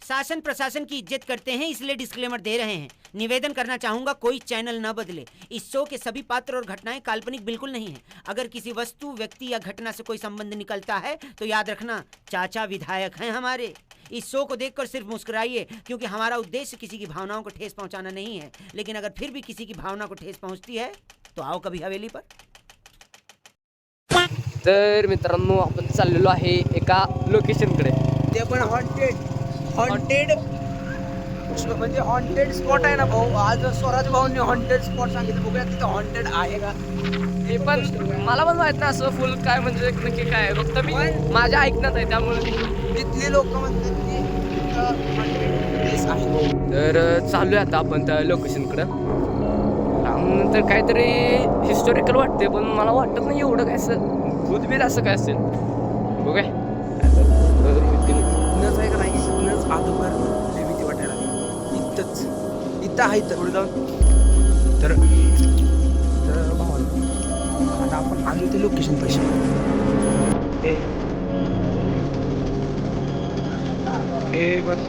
शासन प्रशासन की इज्जत करते हैं, इसलिए डिस्क्लेमर दे रहे हैं। निवेदन करना चाहूंगा, कोई चैनल न बदले। इस शो के सभी पात्र और घटनाएं काल्पनिक बिल्कुल नहीं है। अगर किसी वस्तु, व्यक्ति या घटना से कोई संबंध निकलता है तो याद रखना, चाचा विधायक हैं हमारे। इस शो को देखकर सिर्फ मुस्कुराइए, क्योंकि हमारा उद्देश्य किसी की भावनाओं को ठेस पहुंचाना नहीं है। लेकिन अगर फिर भी किसी की भावना को ठेस पहुंचती है तो आओ कभी हवेली पर। तर मित्रांनो, आपण चाललेलो आहे एका लोकेशनकडे. ते पण हॉन्टेड म्हणजे हॉन्टेड स्पॉट आहे ना भाऊ. आज स्वराज भाऊंनी हॉन्टेड स्पॉट सांगितलं. बघूया तिथं हॉन्टेड आहे का. हे पण मला पण माहित नाही असं फुल काय म्हणजे नक्की काय आहे. फक्त मी माझ्या ऐकण्यात आहे, त्यामुळे तिथली लोक म्हणतात की तिथं हॉन्टेड प्लेस आहे. तर चालू आहे आता आपण त्या लोकेशनकडं. नंतर काहीतरी हिस्टॉरिकल वाटते, पण मला वाटत नाही एवढं काय असं भूतबीत असं काय असेल. बघा नच आहे का नाही, नच अगोदर लय भीती वाटायला लागली. इथं आहे तर पुढे जाऊन तर भावाला आता आपण आलो ते लोकेशन पैसे बस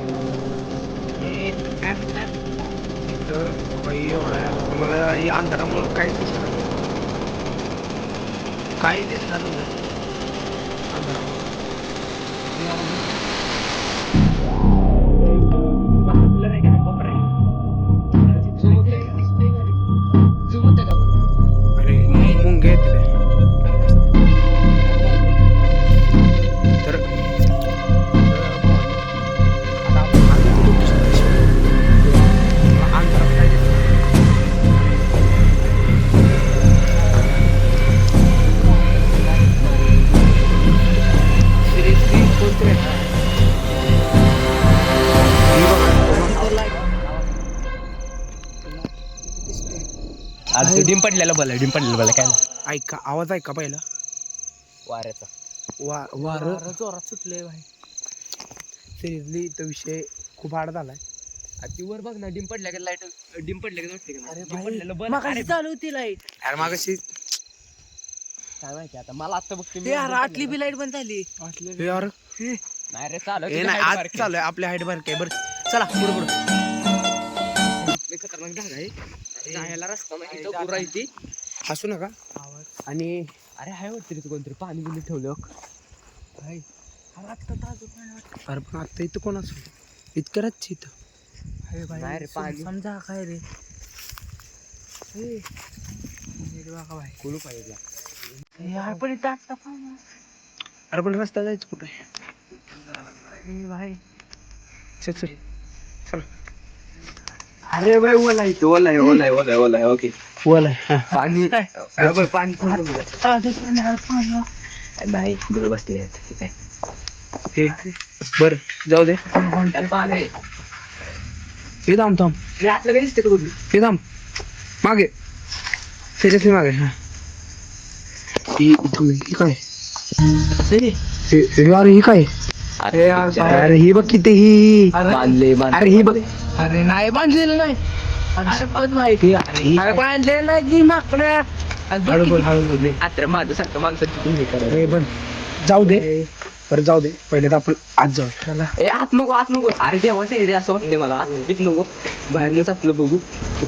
मला हे अंधारामुळे काही दिसणार नव्हतं. अरे मुंगे आहेत तिथे. तर आता आपण आलो ते लोकेशन अंधारात काय दिसणार. डिम पडलेलं बोला काय ऐका आवाज ऐका पहिला. वाऱ्याचा. वारं जोरात सुटलंय भाई. सिरियसली तो विषय खूप हार्ड झालाय. ती वर बघ ना, डिम पडल्या का लाईट डिम पडल्या का वाटते का. अरे डिम पडलेलं भाई बंद. मागाशी चालू होती लाईट. अरे मागाशी काय माहिती आता, मला आता बघते ते यार आतली बी लाईट बंद झाली. यार नाही रे चालू हे नाही आज चालू आहे. आपल्या हाईट बारकी आहे. बरं चला पुढे पुढे. खतरनाक जागा आहे. जायला रस्ता नाही, तो पूर आहे ती. हसू नका. आणि अरे हाय वाटतं तिथे कोणतरी पाणी बिनी ठेवलं. भाई अरे पण आता इथं कोण असू इतकं रातची इथं. अरे भाई नाही रे, पाणी समजा काय रे. भाई कुलूप आहे यार पण इथं आता अरे पण रस्ता जायचं कुठे भाई. चल चल चल. अरे भाई ओला आहे. ओके ओला आहे. पाणी पाणी नाही बरं बसते. हे बर जाऊ दे. पाणी हे थांब आपलं काय दिसते का. हे थांब मागे त्याच्यातली मागे. हा ही काय अरे ही काय. अरे ही बघ किती ही बांधले. अरे ही बघ. अरे नाही बांधलेलं नाही. माहिती अरे बांधलेलं नाही की माकडं. आता माझं सारखं माणसं पण जाऊ दे. बरं जाऊ दे. पहिले तर आपण आज जाऊ. चला आत नको. अरे देवाचं एरिया असं वाटते मला. आत नको, बाहेरच आपलं बघू.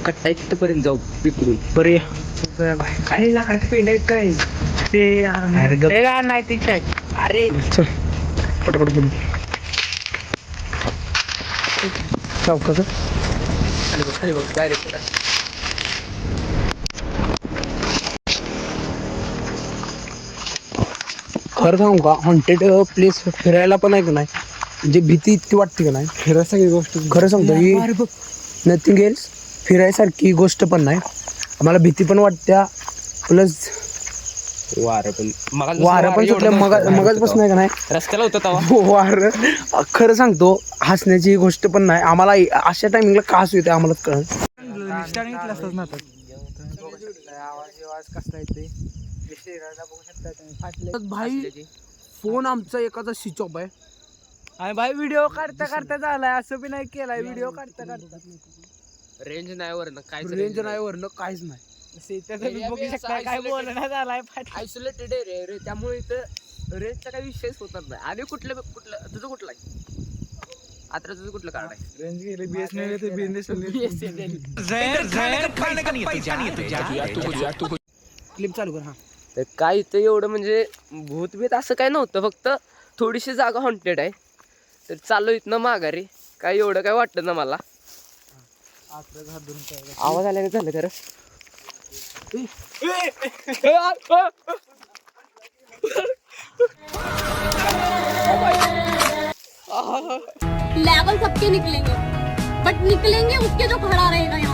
कट्टा तिथपर्यंत जाऊ पिकडून. बरं काय लागायचं पेंड आहेत काय ते नाही तिथे. अरे चल पटपट बोलू. चौकाचं खाली बघ डायरेक्ट. खरं सांगू का, हॉन्टेड प्लेस फिरायला पण आहे का नाही, म्हणजे भीती इतकी वाटते का नाही. फिरायला सगळी गोष्ट खरं सांगतो ही नथिंग एल्स. फिरायसारखी गोष्ट पण नाही. आम्हाला भीती पण वाटत्या, प्लस वारं पण सुटलं. मगच बस नाही का नाही रस्त्याला होतं वार. खरं सांगतो हसण्याची गोष्ट पण नाही. आम्हाला अशा टायमिंगला का हसू येते आम्हाला कळत. आवाज कसला येते भाई. फोन आमचा एकाचा स्विच ऑफ आहे. आणि भाई व्हिडिओ काढता झालाय. असं बी नाही केलाय. व्हिडिओ काढता रेंज नाही वरनं काहीच नाही. काय बोलणं झालाय. आयसोलेटेड एरिया रे, त्यामुळे इथं रेंजचा काही विषयच होतात नाही. आणि कुठलं तुझं कुठलं आहे आता तुझं कुठलं कार्ड आहे? रेंज गेले BSNL ते BSNL क्लिप चालू कर. हा तर काय इथं एवढं म्हणजे भूतभीत असं काय नव्हतं, फक्त थोडीशी जागा हॉन्टेड आहे. तर चालू इथनं माघारी, काय एवढं काय वाटतं ना मला. आवाज आल्याने झालं खरं. लेवल सबके निकलेंगे बट निकलेंगे उसके जो खड़ा रहेगा यहाँ